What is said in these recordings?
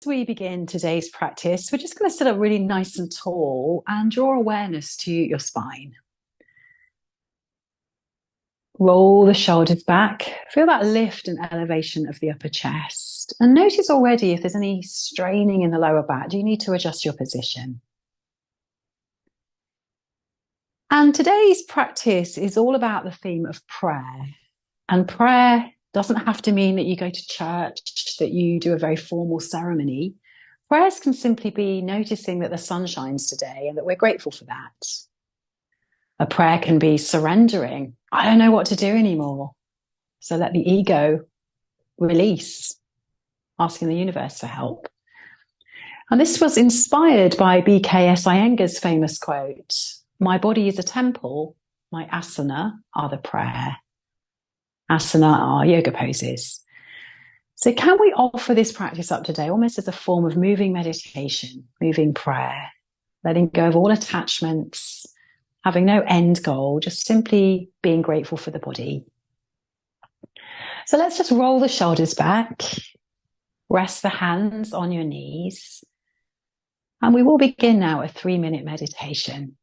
we begin today's practice, we're just going to sit up really nice and tall and draw awareness to your spine. Roll the shoulders back. Feel that lift and elevation of the upper chest. And notice already if there's any straining in the lower back. Do you need to adjust your position? And today's practice is all about the theme of prayer. And prayer doesn't have to mean that you go to church, that you do a very formal ceremony. Prayers can simply be noticing that the sun shines today and that we're grateful for that. A prayer can be surrendering. I don't know what to do anymore. So let the ego release, asking the universe for help. And this was inspired by B.K.S. Iyengar's famous quote, "My body is a temple, my asana are the prayer." Asana are yoga poses. So can we offer this practice up today almost as a form of moving meditation, moving prayer, letting go of all attachments, having no end goal, just simply being grateful for the body. So let's just roll the shoulders back, rest the hands on your knees, and we will begin now a 3-minute meditation.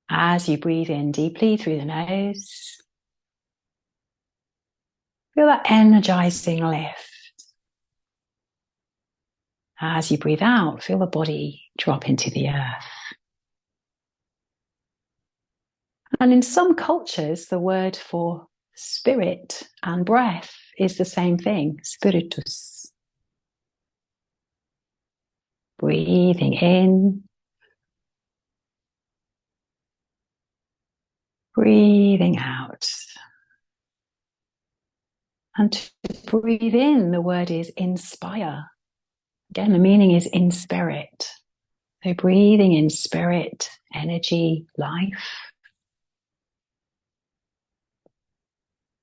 As you breathe in deeply through the nose, feel that energizing lift. As you breathe out, feel the body drop into the earth. And in some cultures, the word for spirit and breath is the same thing, spiritus. Breathing in, breathing out. And to breathe in, the word is inspire. Again, the meaning is in spirit. So breathing in spirit, energy, life.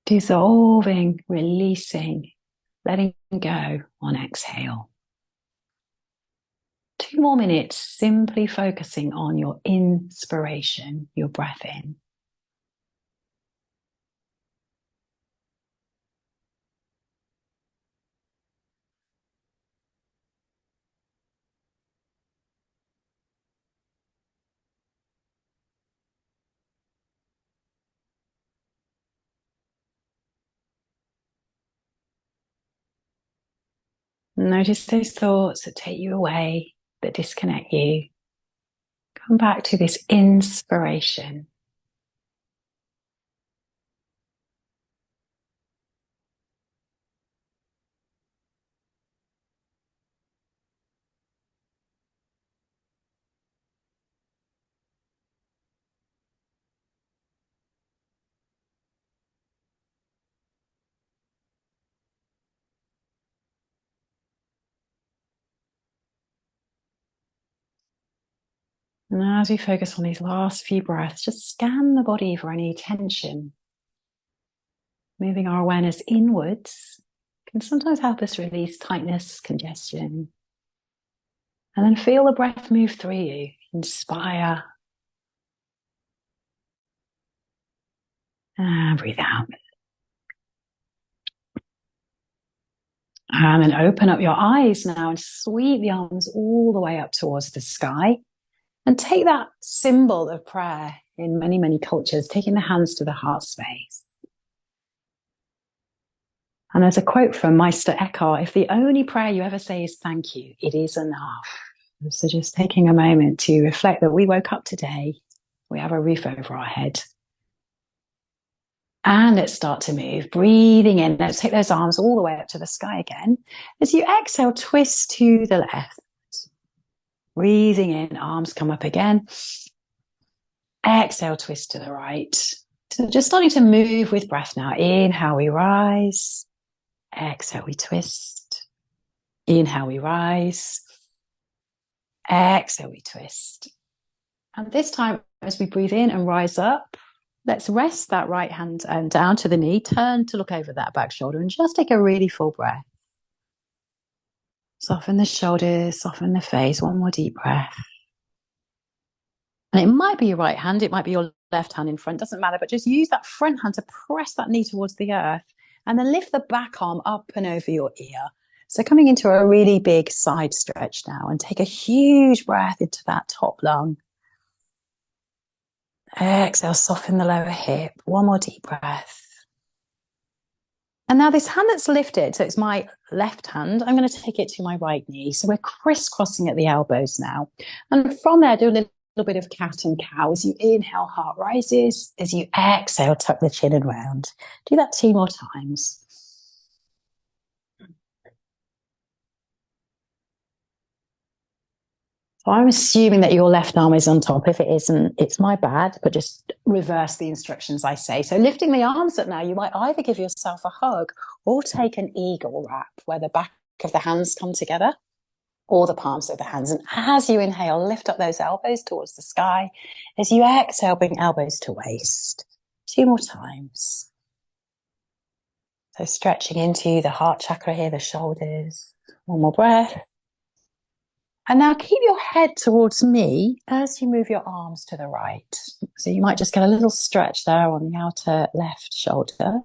Dissolving, releasing, letting go on exhale. 2 more minutes simply focusing on your inspiration, your breath in. Notice those thoughts that take you away, that disconnect you. Come back to this inspiration. And as we focus on these last few breaths, just scan the body for any tension. Moving our awareness inwards can sometimes help us release tightness, congestion. And then feel the breath move through you. Inspire. And breathe out. And then open up your eyes now and sweep the arms all the way up towards the sky. And take that symbol of prayer in many, many cultures, taking the hands to the heart space. And there's a quote from Meister Eckhart, if the only prayer you ever say is thank you, it is enough. So just taking a moment to reflect that we woke up today, we have a roof over our head. And let's start to move, breathing in. Let's take those arms all the way up to the sky again. As you exhale, twist to the left. Breathing in, arms come up again. Exhale, twist to the right. So just starting to move with breath now. Inhale, we rise. Exhale, we twist. Inhale, we rise. Exhale, we twist. And this time, as we breathe in and rise up, let's rest that right hand down to the knee. Turn to look over that back shoulder and just take a really full breath. Soften the shoulders, soften the face. One more deep breath. And it might be your right hand, it might be your left hand in front, doesn't matter, but just use that front hand to press that knee towards the earth and then lift the back arm up and over your ear. So coming into a really big side stretch now, and take a huge breath into that top lung. Exhale, soften the lower hip. One more deep breath. And now this hand that's lifted, so it's my left hand, I'm going to take it to my right knee. So we're crisscrossing at the elbows now. And from there, do a little bit of cat and cow. As you inhale, heart rises. As you exhale, tuck the chin and round. Do that 2 more times. So I'm assuming that your left arm is on top. If it isn't, it's my bad, but just reverse the instructions I say. So lifting the arms up now, you might either give yourself a hug or take an eagle wrap where the back of the hands come together or the palms of the hands. And as you inhale, lift up those elbows towards the sky. As you exhale, bring elbows to waist. 2 more times. So stretching into the heart chakra here, the shoulders. 1 more breath. And now keep your head towards me as you move your arms to the right. So you might just get a little stretch there on the outer left shoulder.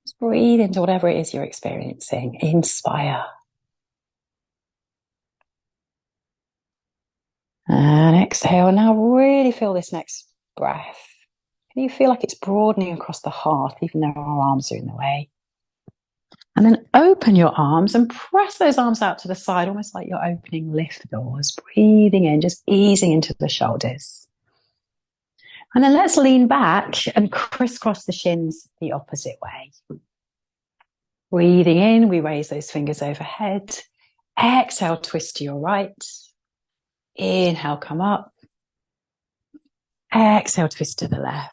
Just breathe into whatever it is you're experiencing. Inspire. And exhale. Now really feel this next breath. Can you feel like it's broadening across the heart, even though our arms are in the way? And then open your arms and press those arms out to the side, almost like you're opening lift doors. Breathing in, just easing into the shoulders. And then let's lean back and crisscross the shins the opposite way. Breathing in, we raise those fingers overhead. Exhale, twist to your right. Inhale, come up. Exhale, twist to the left.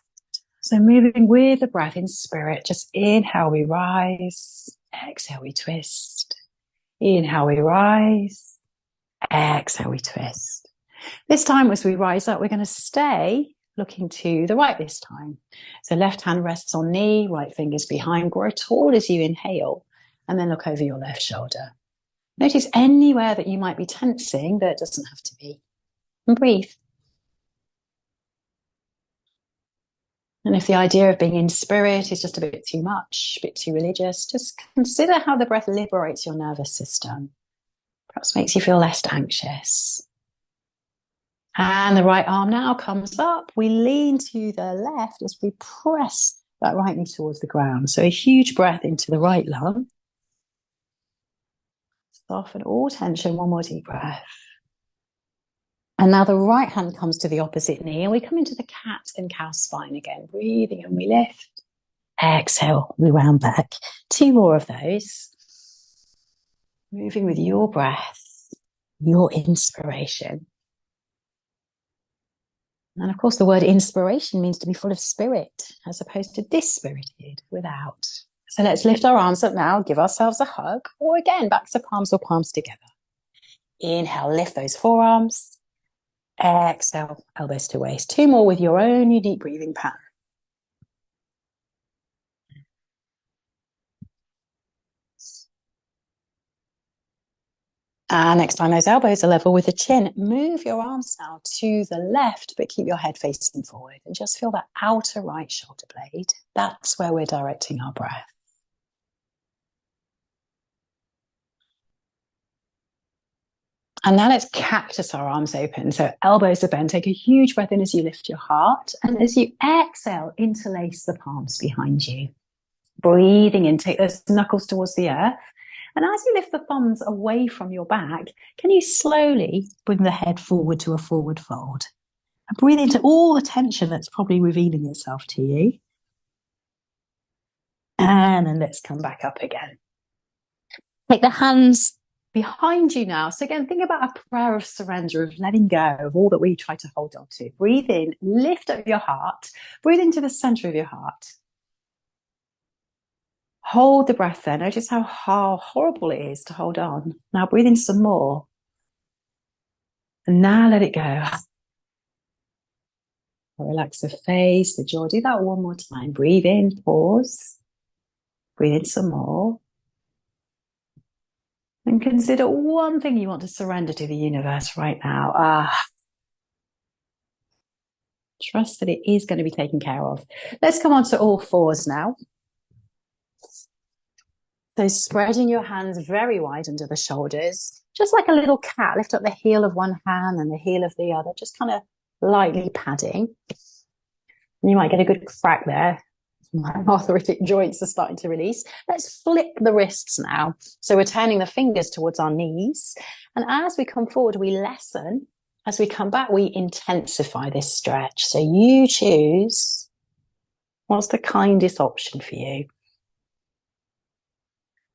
So moving with the breath in spirit, just inhale, we rise. Exhale, we twist. Inhale, we rise. Exhale, we twist. This time, as we rise up, we're going to stay looking to the right this time. So left hand rests on knee, right fingers behind. Grow tall as you inhale, and then look over your left shoulder. Notice anywhere that you might be tensing, but it doesn't have to be. And breathe. And if the idea of being in spirit is just a bit too much, a bit too religious, just consider how the breath liberates your nervous system. Perhaps makes you feel less anxious. And the right arm now comes up. We lean to the left as we press that right knee towards the ground. So a huge breath into the right lung. Soften all tension. 1 more deep breath. And now the right hand comes to the opposite knee and we come into the cat and cow spine again. Breathing and we lift. Exhale, we round back. 2 more of those. Moving with your breath, your inspiration. And of course, the word inspiration means to be full of spirit as opposed to dispirited, without. So let's lift our arms up now, give ourselves a hug, or again, backs to palms or palms together. Inhale, lift those forearms. Exhale, elbows to waist. 2 more with your own unique breathing pattern. And next time those elbows are level with the chin, move your arms now to the left, but keep your head facing forward and just feel that outer right shoulder blade. That's where we're directing our breath. And now let's cactus our arms open. So elbows are bent. Take a huge breath in as you lift your heart. And as you exhale, interlace the palms behind you. Breathing in, take those knuckles towards the earth. And as you lift the thumbs away from your back, can you slowly bring the head forward to a forward fold? And breathe into all the tension that's probably revealing itself to you. And then let's come back up again. Take the hands behind you now. So again, think about a prayer of surrender, of letting go of all that we try to hold on to. Breathe in, lift up your heart. Breathe into the center of your heart. Hold the breath there. Notice how horrible it is to hold on. Now breathe in some more. And now let it go. Relax the face, the jaw. Do that 1 more time. Breathe in, pause. Breathe in some more. And consider one thing you want to surrender to the universe right now. Trust that it is going to be taken care of. Let's come on to all fours now. So spreading your hands very wide under the shoulders, just like a little cat. Lift up the heel of one hand and the heel of the other, just kind of lightly padding. And you might get a good crack there. My arthritic joints are starting to release. Let's flip the wrists now. So we're turning the fingers towards our knees. And as we come forward, we lessen. As we come back, we intensify this stretch. So you choose what's the kindest option for you.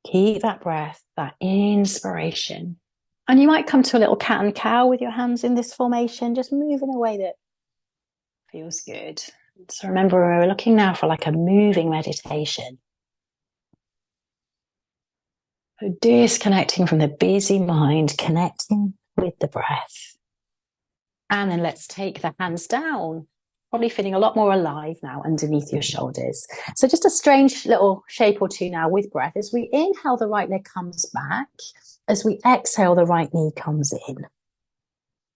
Keep that breath, that inspiration. And you might come to a little cat and cow with your hands in this formation, just move in a way that feels good. So remember, we're looking now for like a moving meditation. So disconnecting from the busy mind, connecting with the breath. And then let's take the hands down, probably feeling a lot more alive now underneath your shoulders. So just a strange little shape or two now with breath. As we inhale, the right leg comes back. As we exhale, the right knee comes in.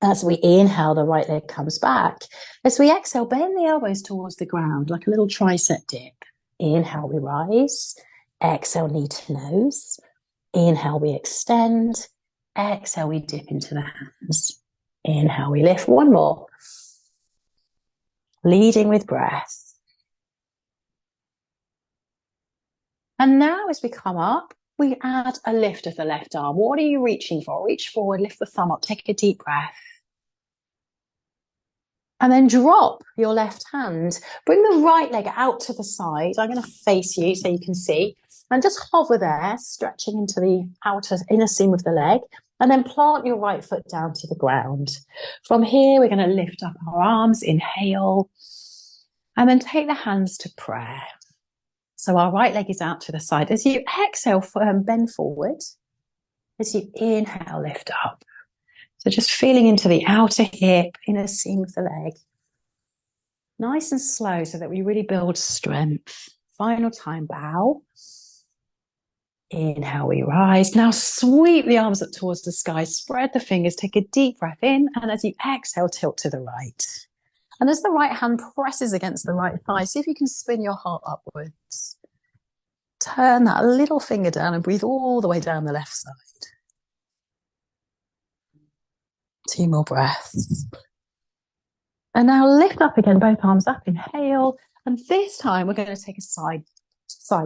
As we inhale, the right leg comes back. As we exhale, bend the elbows towards the ground, like a little tricep dip. Inhale, we rise. Exhale, knee to nose. Inhale, we extend. Exhale, we dip into the hands. Inhale, we lift. One more. Leading with breath. And now as we come up, we add a lift of the left arm. What are you reaching for? Reach forward, lift the thumb up, take a deep breath. And then drop your left hand. Bring the right leg out to the side. I'm going to face you so you can see. And just hover there, stretching into the outer inner seam of the leg. And then plant your right foot down to the ground. From here, we're going to lift up our arms. Inhale. And then take the hands to prayer. So our right leg is out to the side. As you exhale, bend forward. As you inhale, lift up. So just feeling into the outer hip, inner seam of the leg. Nice and slow so that we really build strength. Final time, bow. Inhale, we rise. Now sweep the arms up towards the sky. Spread the fingers. Take a deep breath in. And as you exhale, tilt to the right. And as the right hand presses against the right thigh, see if you can spin your heart upwards. Turn that little finger down and breathe all the way down the left side. 2 more breaths. And now lift up again, both arms up, inhale. And this time we're going to take a side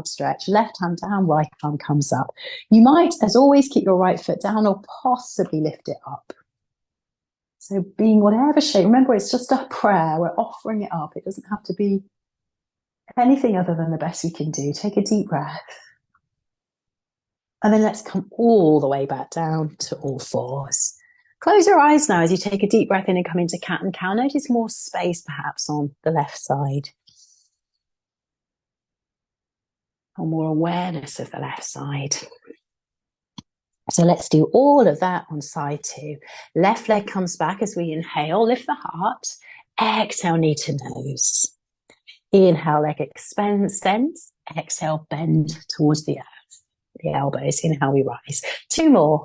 stretch. Left hand down, right arm comes up. You might, as always, keep your right foot down or possibly lift it up. So being whatever shape, remember it's just a prayer, we're offering it up. It doesn't have to be anything other than the best we can do. Take a deep breath. And then let's come all the way back down to all fours. Close your eyes now as you take a deep breath in and come into cat and cow. Notice more space perhaps on the left side. Or more awareness of the left side. So let's do all of that on side 2. Left leg comes back as we inhale, lift the heart. Exhale, knee to nose. Inhale, leg extends. Exhale, bend towards the earth. The elbows. Inhale, we rise. 2 more.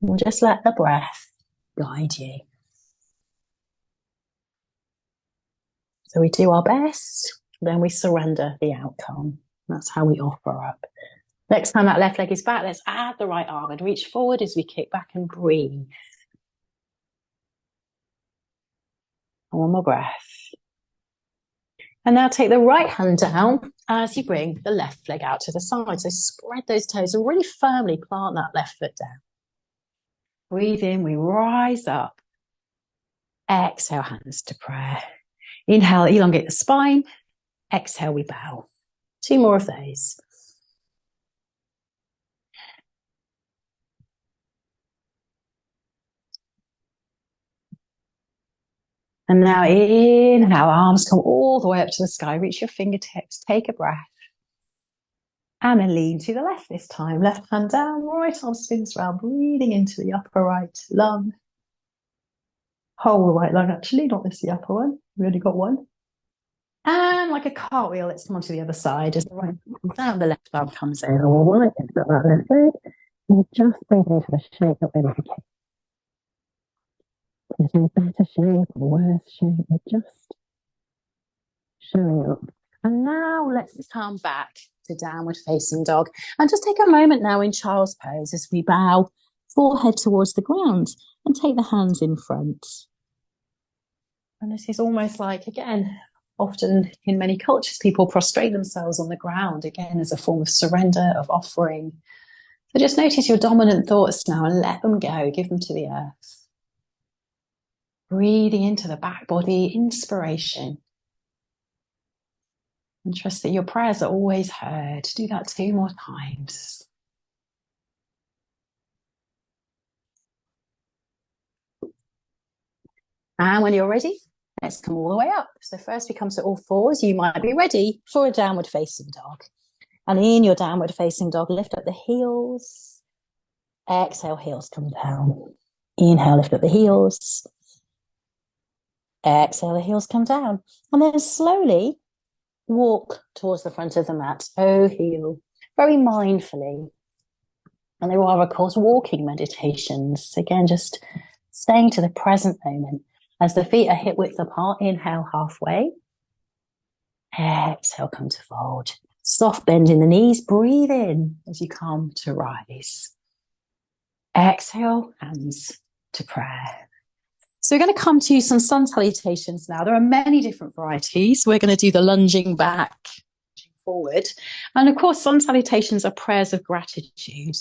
We'll just let the breath guide you. So we do our best, then we surrender the outcome. That's how we offer up. Next time that left leg is back, let's add the right arm and reach forward as we kick back and breathe. And 1 more breath. And now take the right hand down as you bring the left leg out to the side. So spread those toes and really firmly plant that left foot down. Breathe in, we rise up. Exhale, hands to prayer. Inhale, elongate the spine. Exhale, we bow. 2 more of those. And now inhale, arms come all the way up to the sky. Reach your fingertips, take a breath. And then lean to the left this time. Left hand down, right arm spins around, breathing into the upper right lung. Whole right lung actually, not this the upper one. We've only got one. And like a cartwheel, let's come onto the other side. As the right arm comes down, the left arm comes in. All right, lift up that left leg. And just breathe into the shape that we're looking for. There's no better shape or worse shape. We're just showing up And now let's come back to downward facing dog and just take a moment now in child's pose as we bow forehead towards the ground and take the hands in front. And this is almost like, again, often in many cultures, people prostrate themselves on the ground, again, as a form of surrender, of offering. So just notice your dominant thoughts now and let them go, give them to the earth. Breathing into the back body, inspiration. And trust that your prayers are always heard. Do that 2 more times. And when you're ready, let's come all the way up. So first we come to all fours. You might be ready for a downward facing dog. And in your downward facing dog, lift up the heels. Exhale, heels come down. Inhale, lift up the heels. Exhale, the heels come down. And then slowly walk towards the front of the mat. Toe heel, very mindfully. And there are, of course, walking meditations. Again, just staying to the present moment. As the feet are hip width apart, inhale halfway. Exhale, come to fold. Soft bend in the knees. Breathe in as you come to rise. Exhale, hands to prayer. So we're going to come to some sun salutations now. There are many different varieties. We're going to do the lunging back, forward. And of course, sun salutations are prayers of gratitude.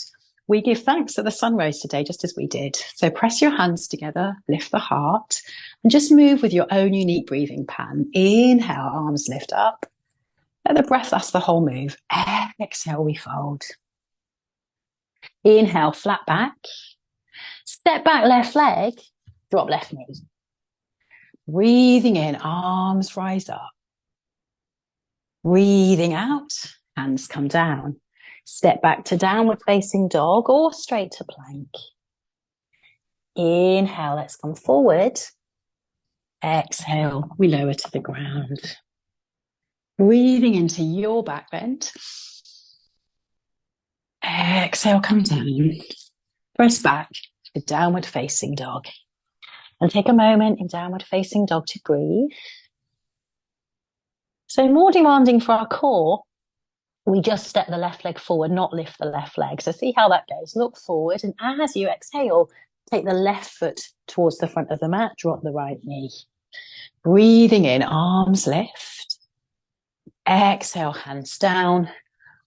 We give thanks that the sun rose today, just as we did. So press your hands together, lift the heart, and just move with your own unique breathing pattern. Inhale, arms lift up. Let the breath last the whole move. Exhale, we fold. Inhale, flat back. Step back, left leg. Drop left knee. Breathing in, arms rise up. Breathing out, hands come down. Step back to downward facing dog or straight to plank. Inhale, let's come forward. Exhale, we lower to the ground. Breathing into your back bend. Exhale, come down. Press back to downward facing dog. And take a moment in downward facing dog to breathe. So more demanding for our core, we just step the left leg forward, not lift the left leg. So see how that goes. Look forward, and as you exhale, take the left foot towards the front of the mat, drop the right knee. Breathing in, arms lift. Exhale, hands down.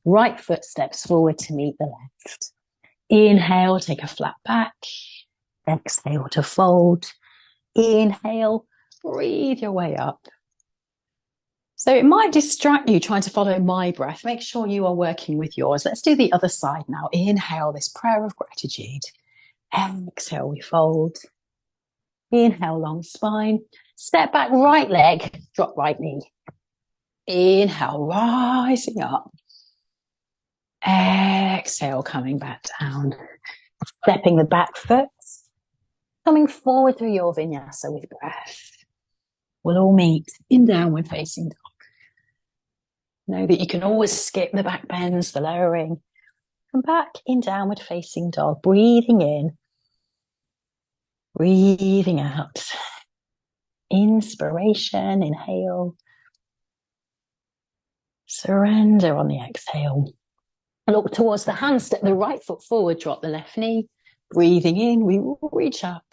Right foot steps forward to meet the left. Inhale, take a flat back. Exhale to fold. Inhale, breathe your way up. So it might distract you trying to follow my breath. Make sure you are working with yours. Let's do the other side now. Inhale, this prayer of gratitude. Exhale, we fold. Inhale, long spine. Step back, right leg, drop right knee. Inhale, rising up. Exhale, coming back down. Stepping the back foot. Coming forward through your vinyasa with breath. We'll all meet in downward facing dog. Know that you can always skip the back bends, the lowering. Come back in downward facing dog, breathing in, breathing out. Inspiration, inhale. Surrender on the exhale. Look towards the hands, step the right foot forward, drop the left knee. Breathing in, we will reach up.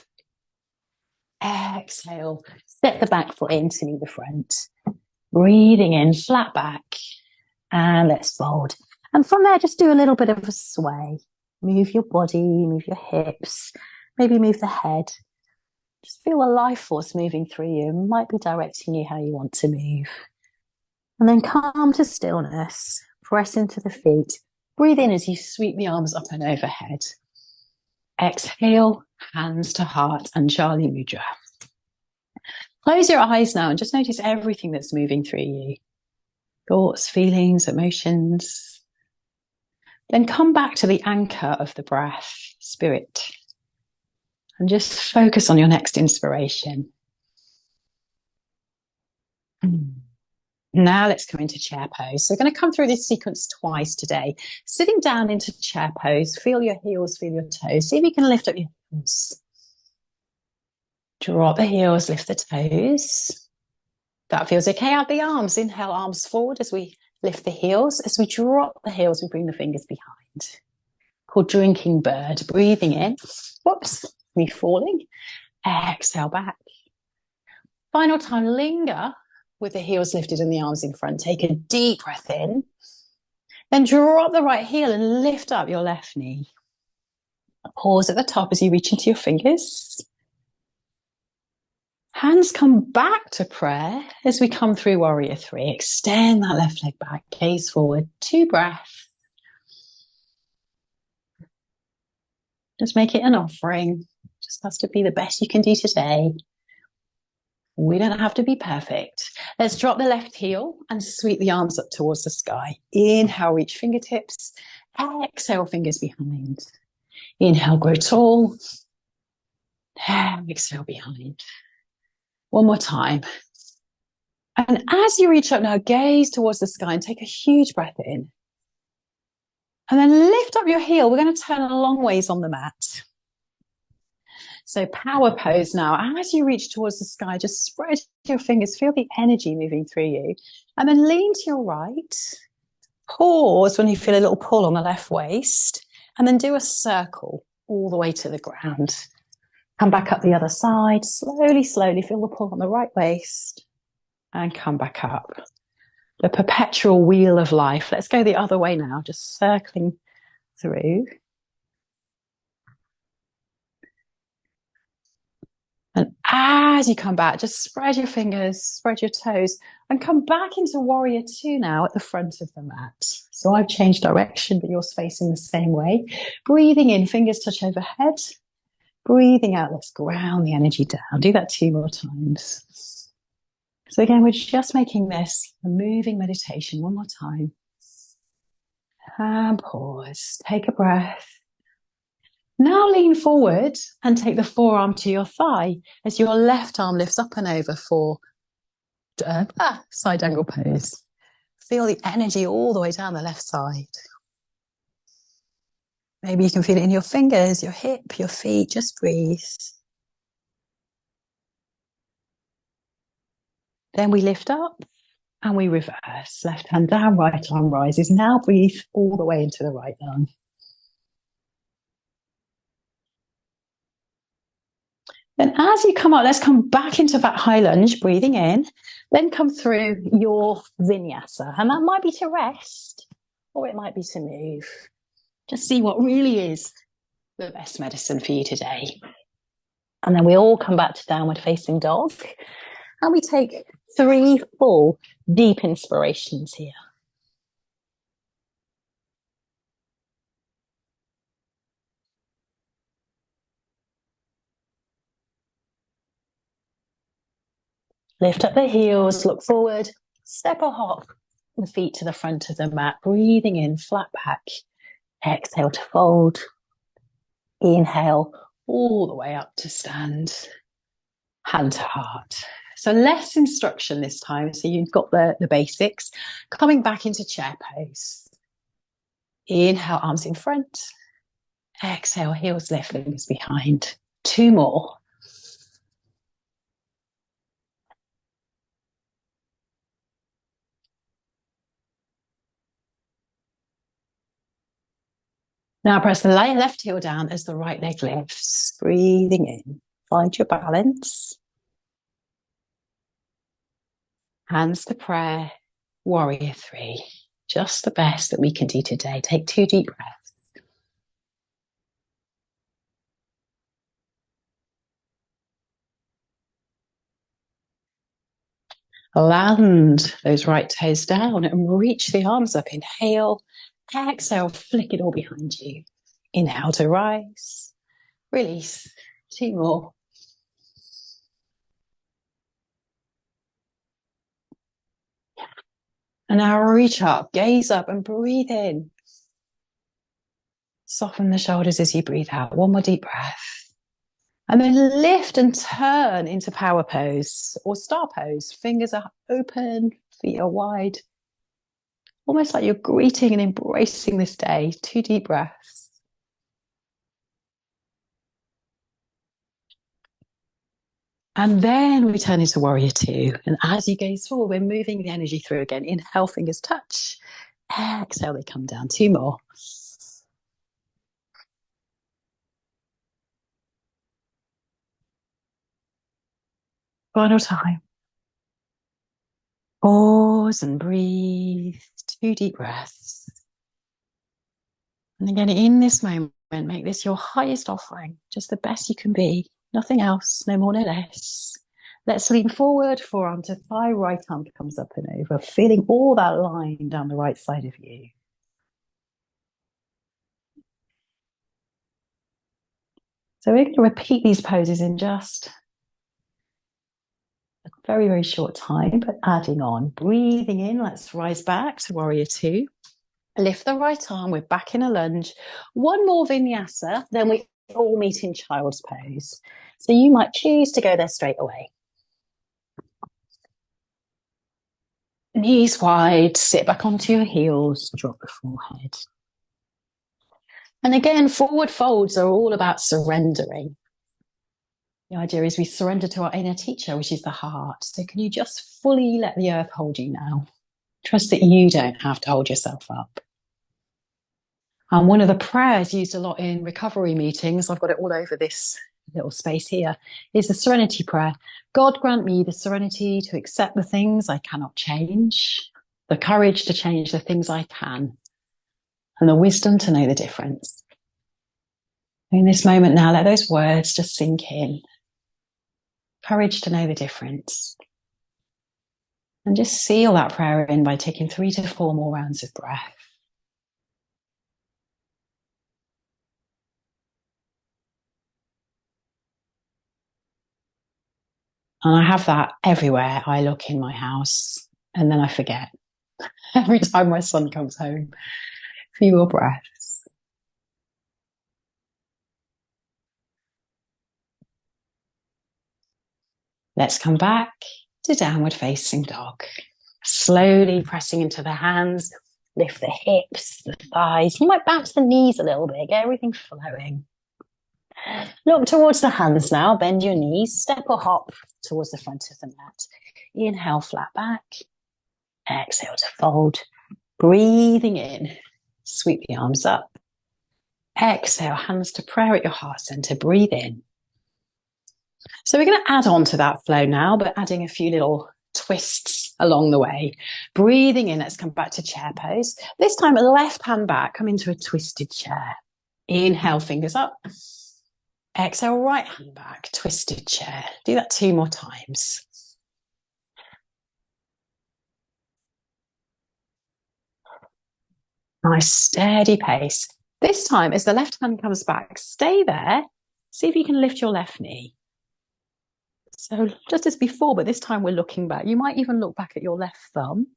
Exhale, step the back foot in to meet the front. Breathing in, flat back, and let's fold. And from there, just do a little bit of a sway. Move your body, move your hips, maybe move the head. Just feel a life force moving through you. It might be directing you how you want to move. And then come to stillness. Press into the feet. Breathe in as you sweep the arms up and overhead. Exhale, hands to heart, Anjali Mudra. Close your eyes now and just notice everything that's moving through you. Thoughts, feelings, emotions. Then come back to the anchor of the breath, spirit. And just focus on your next inspiration. Now let's come into chair pose. So we're going to come through this sequence twice today. Sitting down into chair pose, feel your heels, feel your toes. See if you can lift up your heels. Drop the heels, lift the toes. That feels okay. Out the arms. Inhale, arms forward as we lift the heels. As we drop the heels, we bring the fingers behind. Called drinking bird. Breathing in. Whoops, me falling. Exhale back. Final time, linger with the heels lifted and the arms in front. Take a deep breath in. Then drop the right heel and lift up your left knee. Pause at the top as you reach into your fingers. Hands come back to prayer as we come through warrior three. Extend that left leg back, gaze forward, 2 breaths. Just make it an offering. Just has to be the best you can do today. We don't have to be perfect. Let's drop the left heel and sweep the arms up towards the sky. Inhale, reach fingertips. Exhale, fingers behind. Inhale, grow tall. Exhale, behind. One more time. And as you reach up now, gaze towards the sky and take a huge breath in. And then lift up your heel. We're going to turn a long ways on the mat. So power pose now. As you reach towards the sky, just spread your fingers. Feel the energy moving through you. And then lean to your right. Pause when you feel a little pull on the left waist. And then do a circle all the way to the ground. Come back up the other side. Slowly, slowly feel the pull on the right waist. And come back up. The perpetual wheel of life. Let's go the other way now. Just circling through. And as you come back, just spread your fingers, spread your toes, and come back into warrior two now at the front of the mat. So I've changed direction, but you're facing the same way. Breathing in, fingers touch overhead. Breathing out, let's ground the energy down. Do that 2 more times. So again, we're just making this a moving meditation. One more time. And pause. Take a breath. Now lean forward and take the forearm to your thigh as your left arm lifts up and over for side angle pose. Feel the energy all the way down the left side. Maybe you can feel it in your fingers, your hip, your feet. Just breathe. Then we lift up and we reverse. Left hand down, right arm rises. Now breathe all the way into the right arm. Then as you come up, let's come back into that high lunge, breathing in, then come through your vinyasa. And that might be to rest, or it might be to move. Just see what really is the best medicine for you today. And then we all come back to downward facing dog. And we take 3 full deep inspirations here. Lift up the heels, look forward, step or hop the feet to the front of the mat, breathing in, flat back. Exhale to fold. Inhale all the way up to stand. Hand to heart. So less instruction this time. So you've got the basics. Coming back into chair pose. Inhale, arms in front. Exhale, heels lift, fingers behind. 2 more. Now press the left heel down as the right leg lifts. Breathing in. Find your balance. Hands to prayer. Warrior 3. Just the best that we can do today. Take 2 deep breaths. Land those right toes down and reach the arms up. Inhale. Exhale, flick it all behind you. Inhale to rise. Release. 2 more. And now reach up, gaze up and breathe in. Soften the shoulders as you breathe out. 1 more deep breath. And then lift and turn into power pose or star pose. Fingers are open, feet are wide. Almost like you're greeting and embracing this day. 2 deep breaths. And then we turn into warrior two. And as you gaze forward, we're moving the energy through again. Inhale, fingers touch. Exhale, they come down. Two more. Final time. Pause and breathe. Two deep breaths. And again, in this moment, make this your highest offering, just the best you can be. Nothing else, no more, no less. Let's lean forward, forearm to thigh, right arm comes up and over, feeling all that line down the right side of you. So we're going to repeat these poses in just a very, very short time, but adding on. Breathing in, let's rise back to warrior two. Lift the right arm, we're back in a lunge. One more vinyasa, then we all meet in child's pose. So you might choose to go there straight away. Knees wide, sit back onto your heels, drop the forehead. And again, forward folds are all about surrendering. The idea is we surrender to our inner teacher, which is the heart. So can you just fully let the earth hold you now? Trust that you don't have to hold yourself up. And one of the prayers used a lot in recovery meetings, I've got it all over this little space here, is the serenity prayer. God grant me the serenity to accept the things I cannot change, the courage to change the things I can, and the wisdom to know the difference. In this moment now, let those words just sink in. Courage to know the difference. And just seal that prayer in by taking 3 to 4 more rounds of breath. And I have that everywhere I look in my house, and then I forget. Every time my son comes home. Few more breaths. Let's come back to downward facing dog. Slowly pressing into the hands, lift the hips, the thighs. You might bounce the knees a little bit, get everything flowing. Look towards the hands now, bend your knees, step or hop towards the front of the mat. Inhale, flat back. Exhale to fold. Breathing in, sweep the arms up. Exhale, hands to prayer at your heart center. Breathe in. So we're going to add on to that flow now, but adding a few little twists along the way. Breathing in, let's come back to chair pose. This time, left hand back, come into a twisted chair. Inhale, fingers up. Exhale, right hand back, twisted chair. Do that 2 more times. Nice, steady pace. This time, as the left hand comes back, stay there. See if you can lift your left knee. So just as before, but this time we're looking back. You might even look back at your left thumb.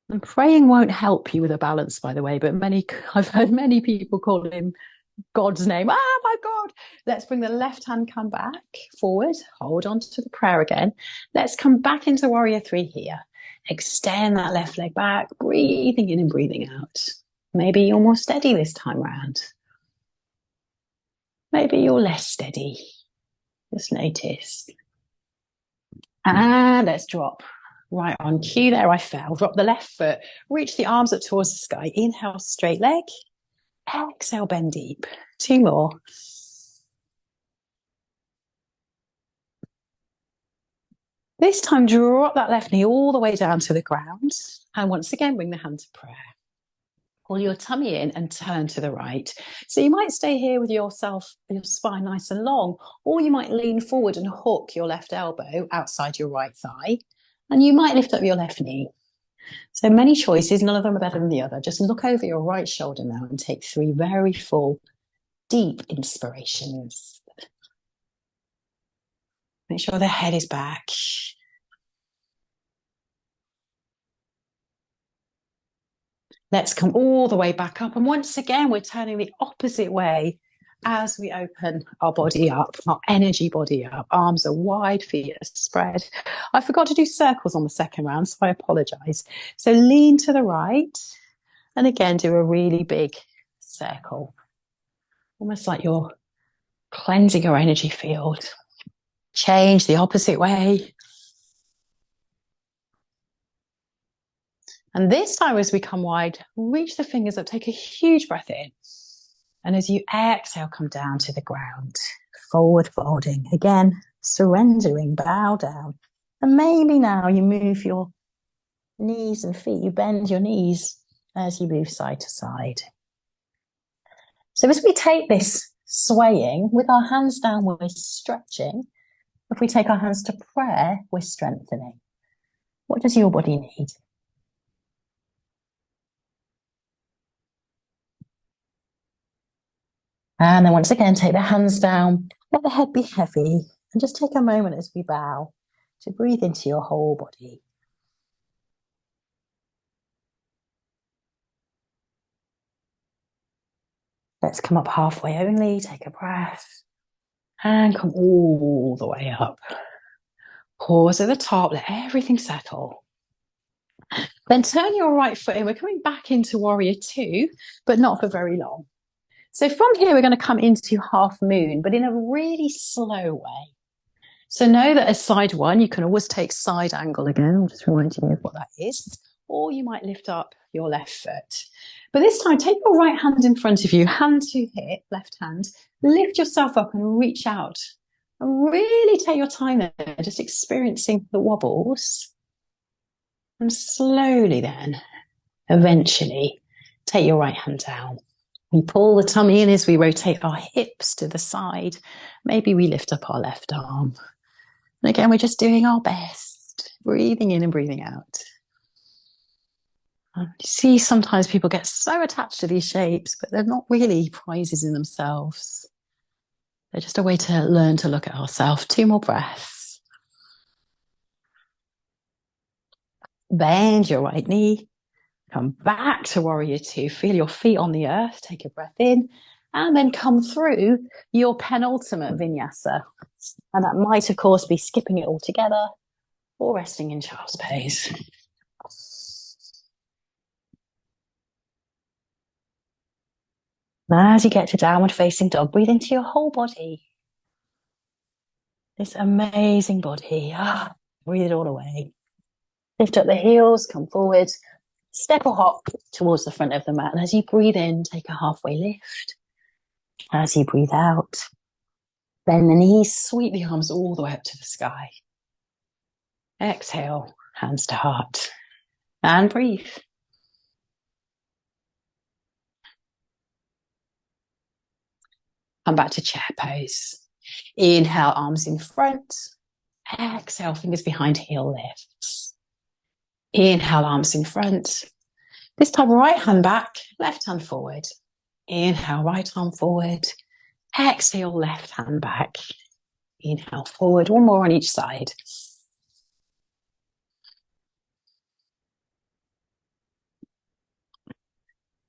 And praying won't help you with a balance, by the way, but I've heard many people call him God's name. Ah, my God. Let's bring the left hand come back forward. Hold on to the prayer again. Let's come back into warrior three here. Extend that left leg back, breathing in and breathing out. Maybe you're more steady this time around. Maybe you're less steady. Just notice. And let's drop. Right on cue there, I fell. Drop the left foot. Reach the arms up towards the sky. Inhale, straight leg. Exhale, bend deep. 2 more. This time, drop that left knee all the way down to the ground. And once again, bring the hand to prayer. Pull your tummy in and turn to the right. So you might stay here with your spine nice and long, or you might lean forward and hook your left elbow outside your right thigh. And you might lift up your left knee. So many choices, none of them are better than the other. Just look over your right shoulder now and take 3 very full, deep inspirations. Make sure the head is back. Let's come all the way back up. And once again, we're turning the opposite way as we open our body up, our energy body up. Arms are wide, feet are spread. I forgot to do circles on the second round, so I apologize. So lean to the right. And again, do a really big circle. Almost like you're cleansing your energy field. Change the opposite way. And this time, as we come wide, reach the fingers up, take a huge breath in. And as you exhale, come down to the ground, forward folding. Again, surrendering, bow down. And maybe now you move your knees and feet, you bend your knees as you move side to side. So as we take this swaying, with our hands down, we're stretching. If we take our hands to prayer, we're strengthening. What does your body need? And then once again, take the hands down, let the head be heavy, and just take a moment as we bow to breathe into your whole body. Let's come up halfway only, take a breath, and come all the way up. Pause at the top, let everything settle. Then turn your right foot in. We're coming back into warrior two, but not for very long. So from here, we're going to come into half moon, but in a really slow way. So know that as side one, you can always take side angle again. I'll just remind you of what that is. Or you might lift up your left foot. But this time, take your right hand in front of you, hand to hip, left hand. Lift yourself up and reach out. And really take your time there, just experiencing the wobbles. And slowly then, eventually, take your right hand down. We pull the tummy in as we rotate our hips to the side. Maybe we lift up our left arm. And again, we're just doing our best, breathing in and breathing out. You see, sometimes people get so attached to these shapes, but they're not really prizes in themselves. They're just a way to learn to look at ourselves. 2 more breaths. Bend your right knee. Come back to warrior two. Feel your feet on the earth. Take a breath in. And then come through your penultimate vinyasa. And that might, of course, be skipping it all together or resting in child's pose. As you get to downward facing dog, breathe into your whole body. This amazing body. Breathe it all away. Lift up the heels, come forward, step or hop towards the front of the mat. And as you breathe in, take a halfway lift. As you breathe out, bend the knees, sweep the arms all the way up to the sky. Exhale, hands to heart. And breathe. Come back to chair pose. Inhale, arms in front. Exhale, fingers behind heel lifts. Inhale, arms in front. This time, right hand back, left hand forward. Inhale, right arm forward. Exhale, left hand back. Inhale, forward. 1 more on each side.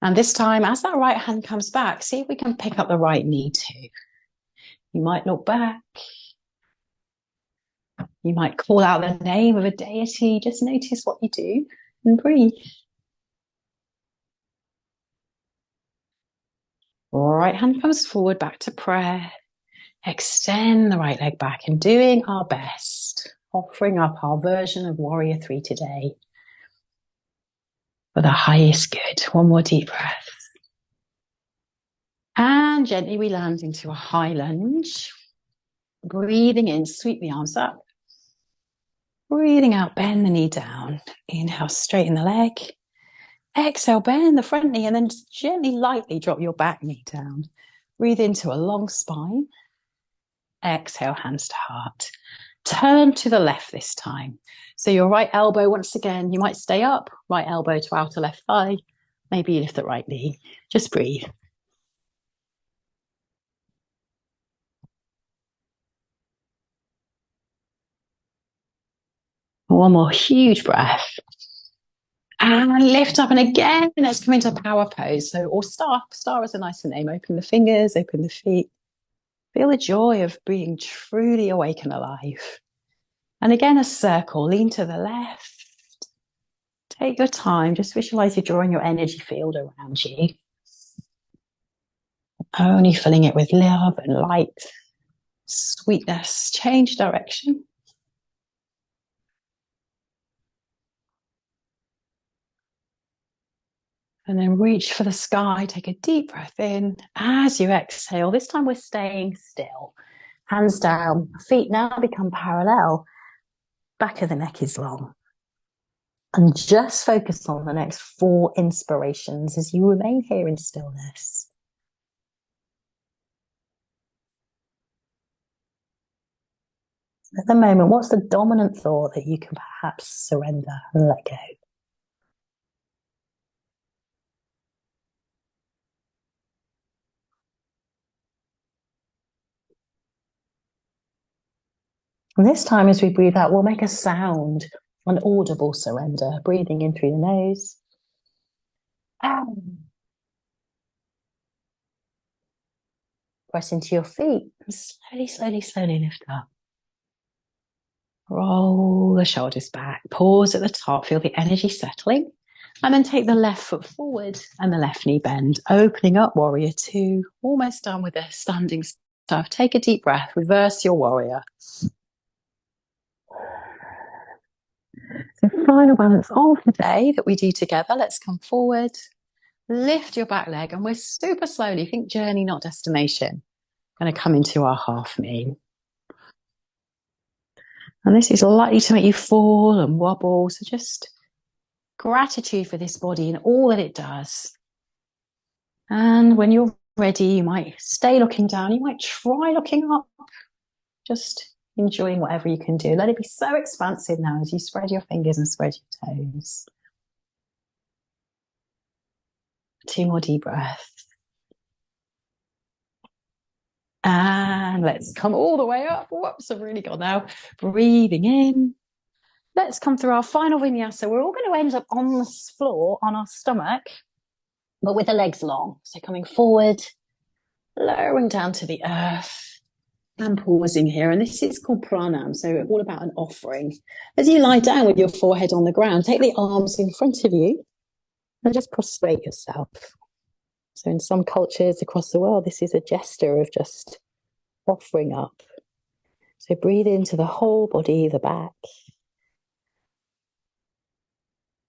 And this time, as that right hand comes back, see if we can pick up the right knee too. You might look back. You might call out the name of a deity. Just notice what you do and breathe. Right hand comes forward, back to prayer. Extend the right leg back and doing our best, offering up our version of warrior three today for the highest good. 1 more deep breath. And gently we land into a high lunge. Breathing in, sweep the arms up. Breathing out, bend the knee down. Inhale, straighten the leg. Exhale, bend the front knee and then just gently, lightly drop your back knee down. Breathe into a long spine. Exhale, hands to heart. Turn to the left this time. So your right elbow, once again, you might stay up. Right elbow to outer left thigh. Maybe you lift the right knee. Just breathe. One more huge breath. And lift up. And again, let's come into power pose. So, or star. Star is a nicer name. Open the fingers, open the feet. Feel the joy of being truly awake and alive. And again, a circle. Lean to the left. Take your time. Just visualize you're drawing your energy field around you. Only filling it with love and light, sweetness. Change direction. And then reach for the sky. Take a deep breath in. As you exhale, this time we're staying still. Hands down, feet now become parallel. Back of the neck is long. And just focus on the next 4 inspirations as you remain here in stillness. At the moment, what's the dominant thought that you can perhaps surrender and let go? And this time, as we breathe out, we'll make a sound, an audible surrender, breathing in through the nose. Press into your feet and slowly, slowly, slowly lift up. Roll the shoulders back. Pause at the top. Feel the energy settling. And then take the left foot forward and the left knee bend, opening up warrior 2. Almost done with the standing stuff. Take a deep breath. Reverse your warrior. So final balance of the day that we do together. Let's come forward. Lift your back leg. And we're super slowly, think journey, not destination. Going to come into our half knee. And this is likely to make you fall and wobble. So just gratitude for this body and all that it does. And when you're ready, you might stay looking down. You might try looking up. Just enjoying whatever you can do. Let it be so expansive now as you spread your fingers and spread your toes. 2 more deep breaths. And let's come all the way up. Whoops, I've really gone now. Breathing in. Let's come through our final vinyasa. We're all going to end up on the floor, on our stomach, but with the legs long. So coming forward, lowering down to the earth, and pausing here. And this is called pranam, so all about an offering. As you lie down with your forehead on the ground, take the arms in front of you and just prostrate yourself. So in some cultures across the world, this is a gesture of just offering up. So breathe into the whole body, the back.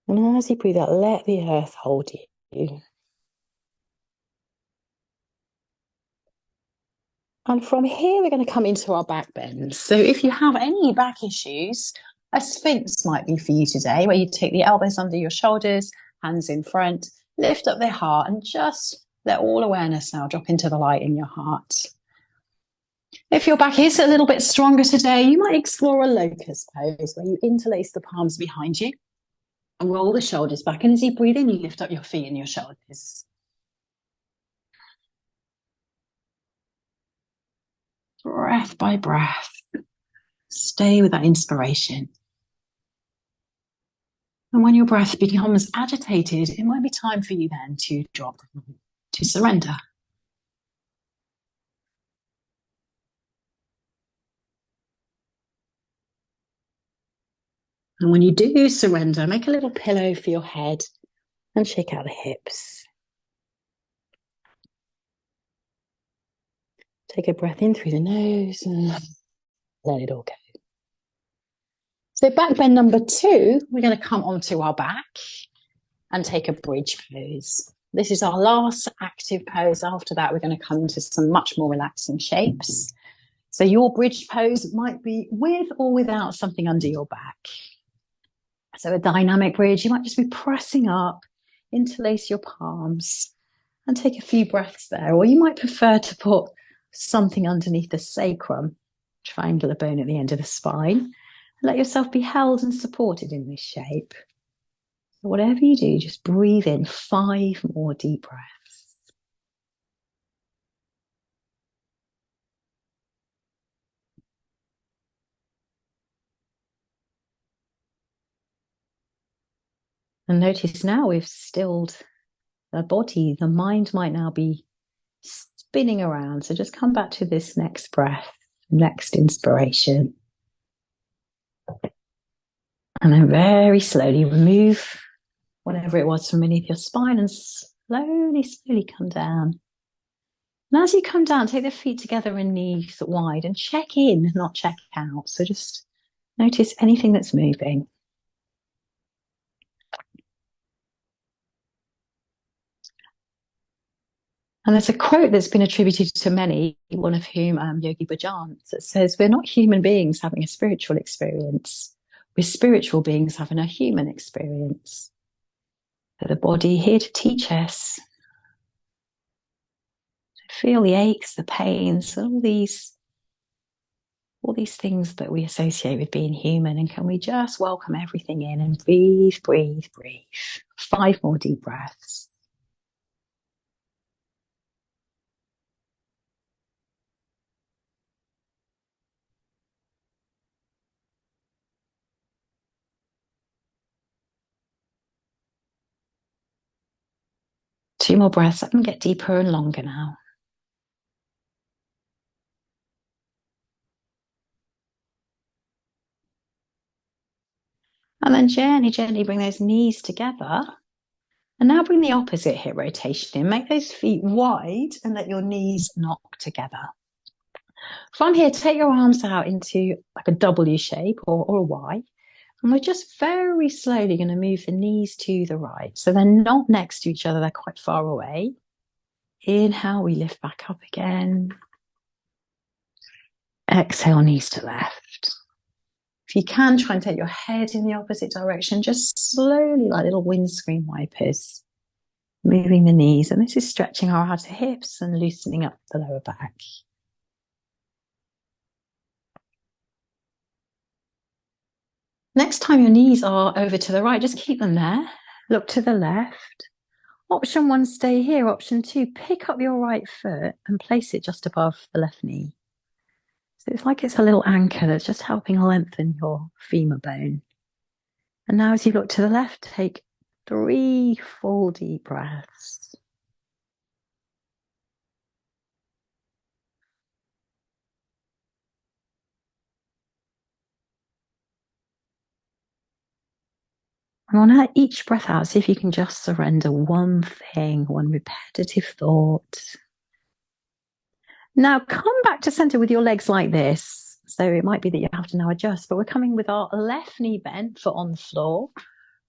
And as you breathe out, let the earth hold you. And from here, we're going to come into our back bends. So if you have any back issues, a sphinx might be for you today, where you take the elbows under your shoulders, hands in front, lift up the heart, and just let all awareness now drop into the light in your heart. If your back is a little bit stronger today, you might explore a locust pose, where you interlace the palms behind you and roll the shoulders back. And as you breathe in, you lift up your feet and your shoulders. Breath by breath. Stay with that inspiration. And when your breath becomes agitated, it might be time for you then to drop, to surrender. And when you do surrender, make a little pillow for your head and shake out the hips. Take a breath in through the nose and let it all go. So back bend number 2, we're going to come onto our back and take a bridge pose. This is our last active pose. After that, we're going to come into some much more relaxing shapes. So your bridge pose might be with or without something under your back. So a dynamic bridge, you might just be pressing up, interlace your palms and take a few breaths there. Or you might prefer to put something underneath the sacrum, triangular bone at the end of the spine, and let yourself be held and supported in this shape. So whatever you do, just breathe in 5 more deep breaths. And notice now we've stilled the body. The mind might now be spinning around. So just come back to this next breath, next inspiration. And then very slowly remove whatever it was from beneath your spine and slowly, slowly come down. And as you come down, take the feet together and knees wide and check in, not check out. So just notice anything that's moving. And there's a quote that's been attributed to many, one of whom Yogi Bhajan, that says, we're not human beings having a spiritual experience. We're spiritual beings having a human experience. So the body here to teach us. Feel the aches, the pains, all these things that we associate with being human. And can we just welcome everything in and breathe, breathe, breathe. 5 more deep breaths. Two more breaths. Let them get deeper and longer now. And then gently, gently bring those knees together. And now bring the opposite hip rotation in. Make those feet wide and let your knees knock together. From here, take your arms out into like a W shape or a Y. And we're just very slowly going to move the knees to the right. So they're not next to each other, they're quite far away. Inhale, we lift back up again. Exhale, knees to left. If you can, try and take your head in the opposite direction, just slowly, like little windscreen wipers, moving the knees. And this is stretching our outer hips and loosening up the lower back. Next time your knees are over to the right, just keep them there. Look to the left. Option 1, stay here. Option 2, pick up your right foot and place it just above the left knee. So it's like it's a little anchor that's just helping lengthen your femur bone. And now as you look to the left, take 3 full deep breaths. And on each breath out, see if you can just surrender one thing, one repetitive thought. Now come back to center with your legs like this. So it might be that you have to now adjust, but we're coming with our left knee bent, foot on the floor.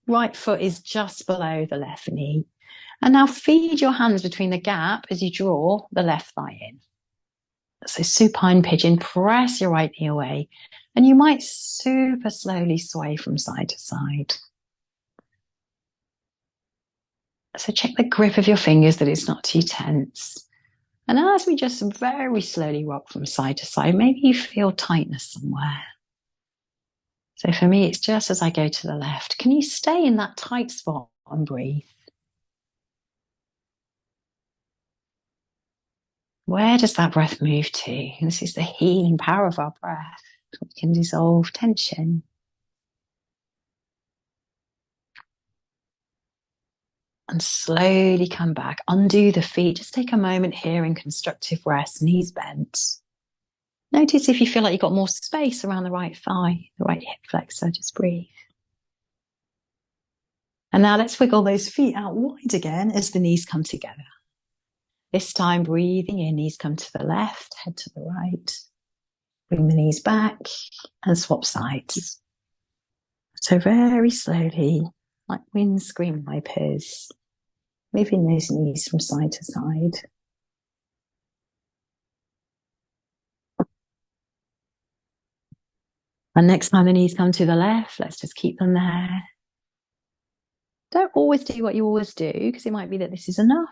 Right foot is just below the left knee. And now feed your hands between the gap as you draw the left thigh in. So supine pigeon, press your right knee away. And you might super slowly sway from side to side. So check the grip of your fingers, that it's not too tense. And as we just very slowly rock from side to side, maybe you feel tightness somewhere. So for me, it's just as I go to the left. Can you stay in that tight spot and breathe? Where does that breath move to? This is the healing power of our breath. We can dissolve tension. And slowly come back. Undo the feet. Just take a moment here in constructive rest, knees bent. Notice if you feel like you've got more space around the right thigh, the right hip flexor. Just breathe. And now let's wiggle those feet out wide again as the knees come together. This time, breathing in, knees come to the left, head to the right. Bring the knees back and swap sides. So very slowly, like windscreen wipers, moving those knees from side to side. And next time the knees come to the left, let's just keep them there. Don't always do what you always do, because it might be that this is enough,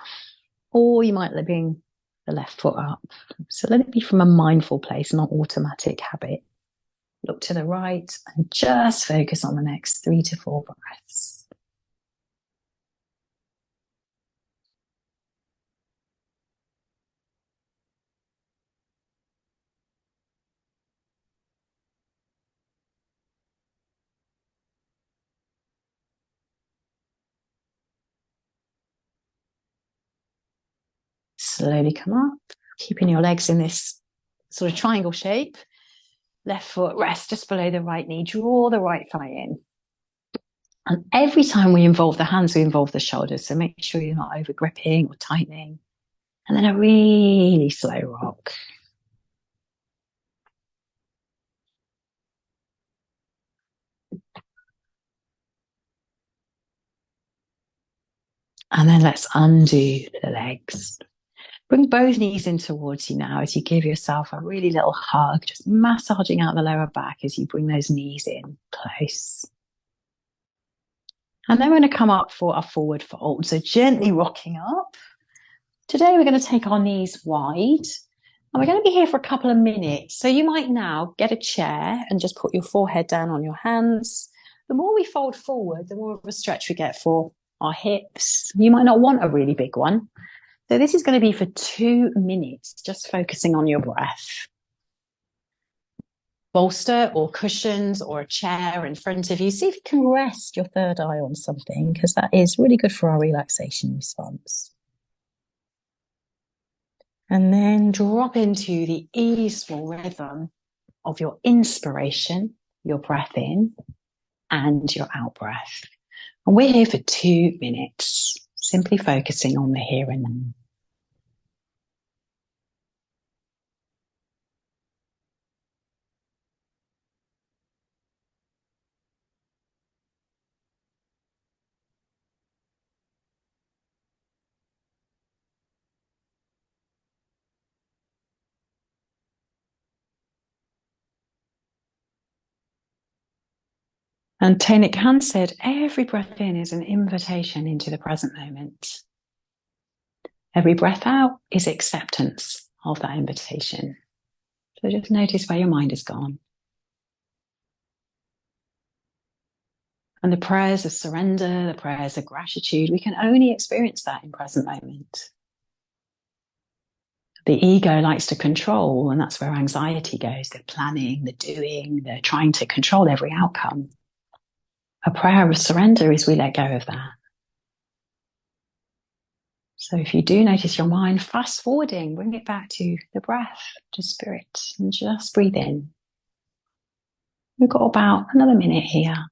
or you might bring the left foot up. So let it be from a mindful place, not automatic habit. Look to the right and just focus on the next 3 to 4 breaths. Slowly come up, keeping your legs in this sort of triangle shape. Left foot rests just below the right knee. Draw the right thigh in. And every time we involve the hands, we involve the shoulders. So make sure you're not over gripping or tightening. And then a really slow rock. And then let's undo the legs. Bring both knees in towards you now as you give yourself a really little hug, just massaging out the lower back as you bring those knees in close. And then we're going to come up for our forward fold. So gently rocking up. Today we're going to take our knees wide and we're going to be here for a couple of minutes. So you might now get a chair and just put your forehead down on your hands. The more we fold forward, the more of a stretch we get for our hips. You might not want a really big one. So this is going to be for 2 minutes, just focusing on your breath. Bolster or cushions or a chair in front of you. See if you can rest your third eye on something, because that is really good for our relaxation response. And then drop into the easeful rhythm of your inspiration, your breath in, and your out breath. And we're here for 2 minutes, simply focusing on the here and now. And Tony Khan said, every breath in is an invitation into the present moment. Every breath out is acceptance of that invitation. So just notice where your mind has gone. And the prayers of surrender, the prayers of gratitude, we can only experience that in present moment. The ego likes to control, and that's where anxiety goes. They're planning, they're doing, they're trying to control every outcome. A prayer of surrender is we let go of that. So if you do notice your mind fast forwarding, bring it back to the breath, to spirit, and just breathe in. We've got about another minute here.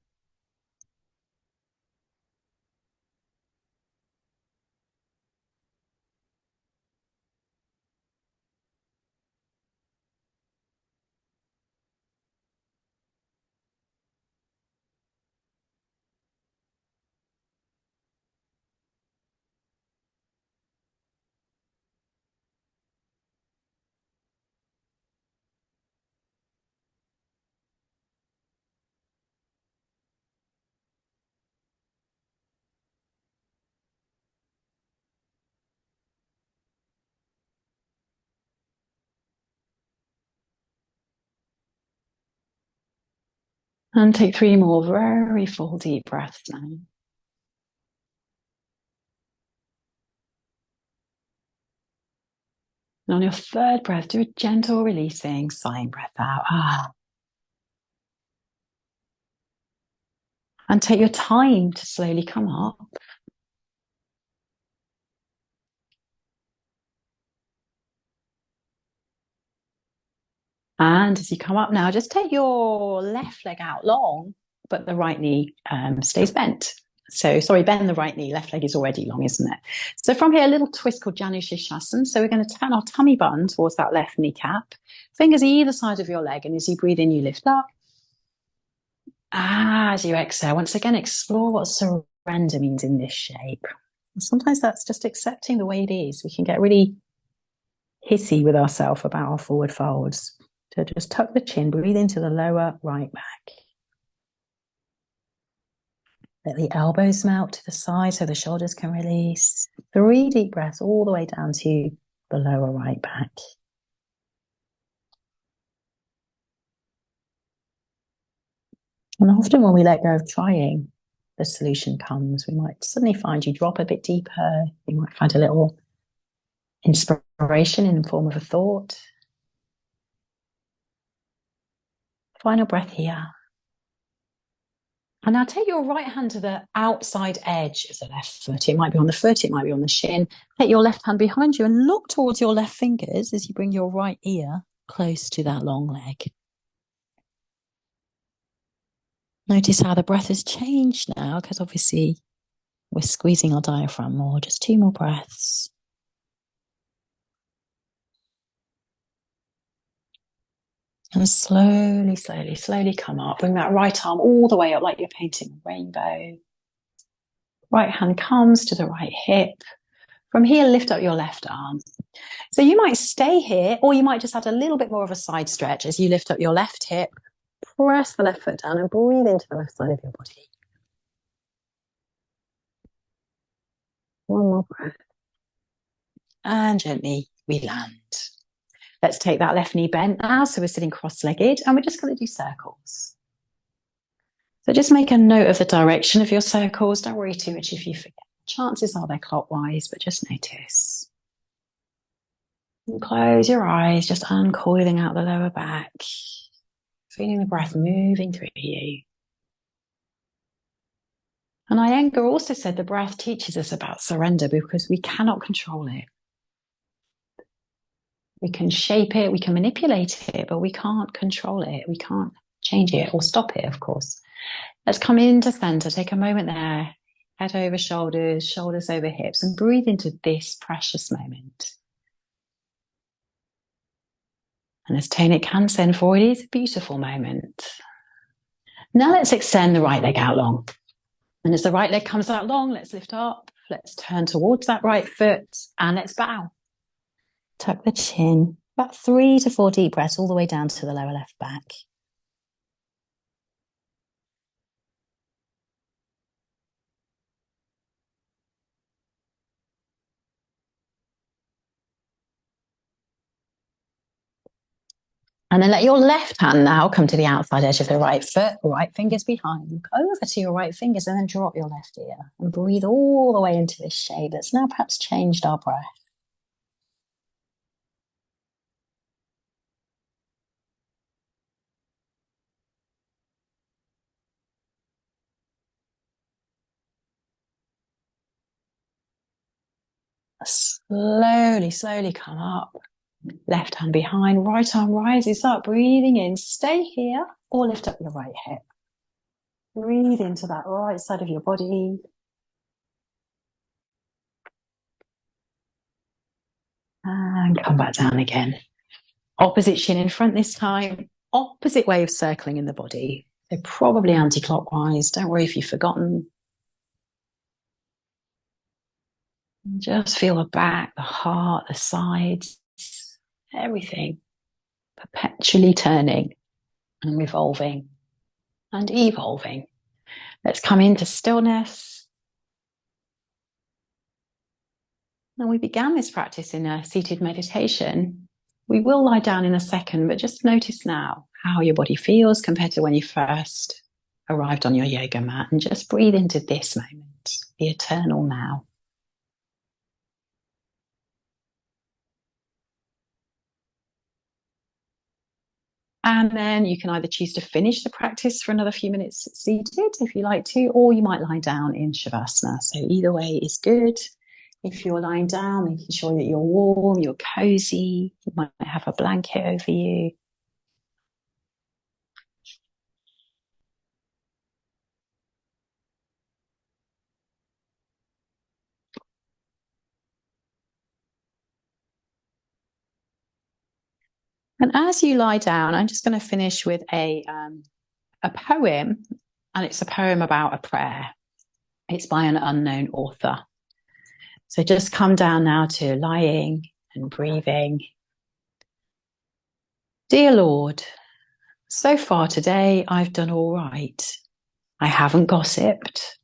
And take 3 more very full deep breaths now. And on your third breath, do a gentle releasing, sighing breath out. And take your time to slowly come up. And as you come up now, just take your left leg out long, but the right knee stays bent. So, sorry, bend the right knee. Left leg is already long, isn't it? So from here, a little twist called Janu Shirshasana. So we're going to turn our tummy button towards that left kneecap. Fingers either side of your leg. And as you breathe in, you lift up. As you exhale, once again, explore what surrender means in this shape. Sometimes that's just accepting the way it is. We can get really hissy with ourselves about our forward folds. So just tuck the chin, breathe into the lower right back. Let the elbows melt to the side so the shoulders can release. 3 deep breaths all the way down to the lower right back. And often when we let go of trying, the solution comes. We might suddenly find you drop a bit deeper. You might find a little inspiration in the form of a thought. Final breath here. And now take your right hand to the outside edge of the left foot. It might be on the foot, it might be on the shin. Take your left hand behind you and look towards your left fingers as you bring your right ear close to that long leg. Notice how the breath has changed now, because obviously we're squeezing our diaphragm more. Just 2 more breaths. And slowly, slowly, slowly come up. Bring that right arm all the way up like you're painting a rainbow. Right hand comes to the right hip. From here, lift up your left arm. So you might stay here, or you might just add a little bit more of a side stretch as you lift up your left hip. Press the left foot down and breathe into the left side of your body. One more breath. And gently we land. Let's take that left knee bent now. So we're sitting cross-legged and we're just going to do circles. So just make a note of the direction of your circles. Don't worry too much if you forget. Chances are they're clockwise, but just notice. And close your eyes, just uncoiling out the lower back. Feeling the breath moving through you. And Iyengar also said the breath teaches us about surrender because we cannot control it. We can shape it, we can manipulate it, but we can't control it. We can't change it or stop it, of course. Let's come into center. Take a moment there. Head over shoulders, shoulders over hips, and breathe into this precious moment. And as Tony can send forward, it is a beautiful moment. Now let's extend the right leg out long. And as the right leg comes out long, let's lift up. Let's turn towards that right foot and let's bow. Tuck the chin. About 3 to 4 deep breaths all the way down to the lower left back. And then let your left hand now come to the outside edge of the right foot, right fingers behind. Look over to your right fingers and then drop your left ear. And breathe all the way into this shape that's now perhaps changed our breath. Slowly, slowly come up. Left hand behind, right arm rises up, breathing in. Stay here or lift up your right hip. Breathe into that right side of your body. And come back down again. Opposite shin in front this time. Opposite way of circling in the body. So probably anti-clockwise. Don't worry if you've forgotten. Just feel the back, the heart, the sides, everything perpetually turning and revolving and evolving. Let's come into stillness. Now, we began this practice in a seated meditation. We will lie down in a second, but just notice now how your body feels compared to when you first arrived on your yoga mat, and just breathe into this moment, the eternal now. And then you can either choose to finish the practice for another few minutes seated if you like to, or you might lie down in Shavasana. So either way is good. If you're lying down, making sure that you're warm, you're cozy, you might have a blanket over you. And as you lie down, I'm just going to finish with a poem, and it's a poem about a prayer. It's by an unknown author. So just come down now to lying and breathing. Dear Lord, so far today I've done all right. I haven't gossiped,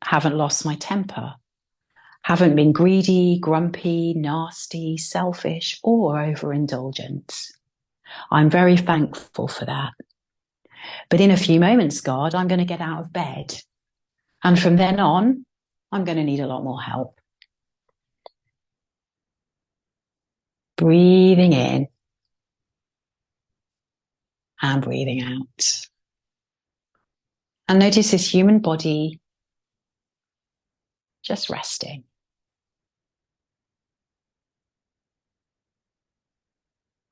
haven't lost my temper, haven't been greedy, grumpy, nasty, selfish, or overindulgent. I'm very thankful for that. But in a few moments, God, I'm going to get out of bed. And from then on, I'm going to need a lot more help. Breathing in and breathing out. And notice this human body just resting.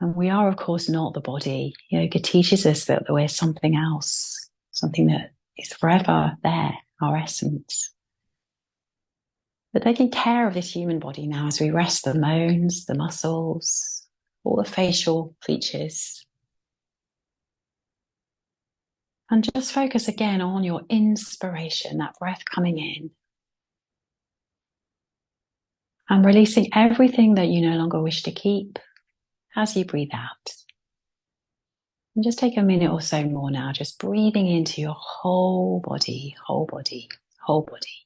And we are, of course, not the body. Yoga teaches us that we're something else, something that is forever there, our essence. But taking care of this human body now as we rest the moans, the muscles, all the facial features. And just focus again on your inspiration, that breath coming in, and releasing everything that you no longer wish to keep as you breathe out. And just take a minute or so more now, just breathing into your whole body, whole body, whole body.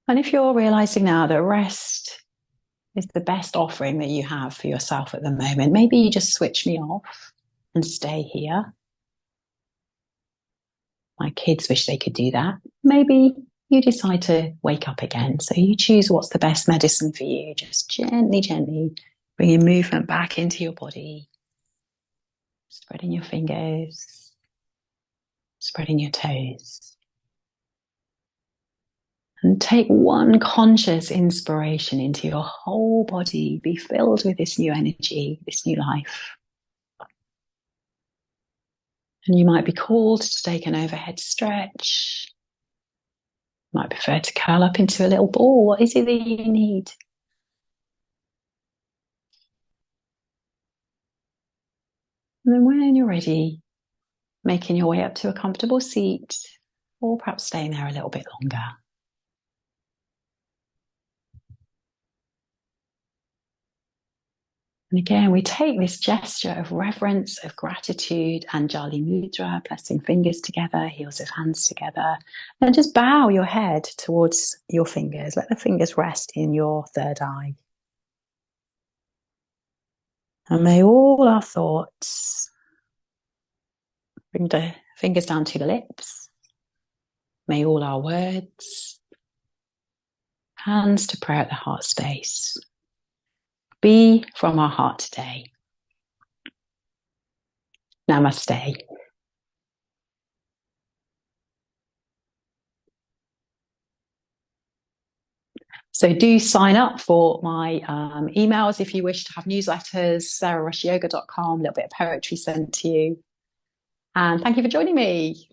And if you're realizing now that rest is the best offering that you have for yourself at the moment, maybe you just switch me off and stay here. My kids wish they could do that. Maybe you decide to wake up again. So you choose what's the best medicine for you. Just gently, gently bringing movement back into your body, spreading your fingers, spreading your toes. And take one conscious inspiration into your whole body. Be filled with this new energy, this new life. And you might be called to take an overhead stretch. You might prefer to curl up into a little ball. What is it that you need? And then when you're ready, making your way up to a comfortable seat, or perhaps staying there a little bit longer. And again, we take this gesture of reverence, of gratitude, Anjali Mudra, pressing fingers together, heels of hands together, and just bow your head towards your fingers. Let the fingers rest in your third eye. And may all our thoughts, bring the fingers down to the lips. May all our words, hands to prayer at the heart space, be from our heart today. Namaste. So do sign up for my emails if you wish to have newsletters, sarahrushyoga.com, a little bit of poetry sent to you. And thank you for joining me.